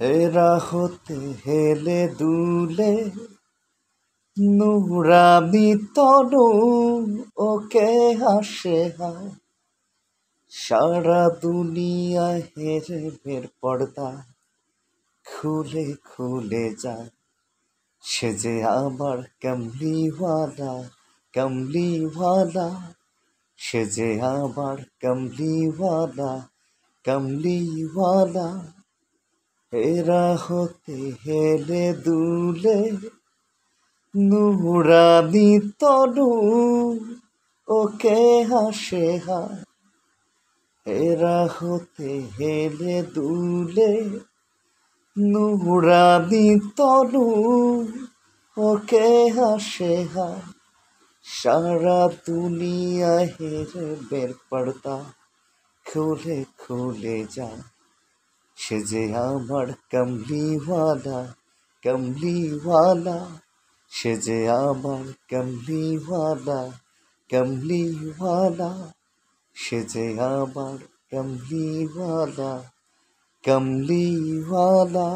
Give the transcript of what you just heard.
হেরা হতে হেলে দুলে নুরানি তনু ওকে হাসে হায় সারা দুনিয়ায় হেরে বের পর্দা খুলে খুলে যায় সে যে আমার কমলিওয়ালা কমলিওয়ালা সে যে আমার কমলিওয়ালা কমলিওয়ালা হেরা হতে হেলে দুলে নুরানি তনু ওকে হাসে হায় হেরা হতে হেলে দুলে নুরানি তনু ওকে হাসে হায় সারা দুনিয়ায় হেরে বের পর্দা খুলে খুলে যায় সে যে আমার কমলিওয়ালা কমলিওয়ালা সে যে আমার কমলিওয়ালা কমলিওয়ালা সে যে আমার কমলিওয়ালা কমলিওয়ালা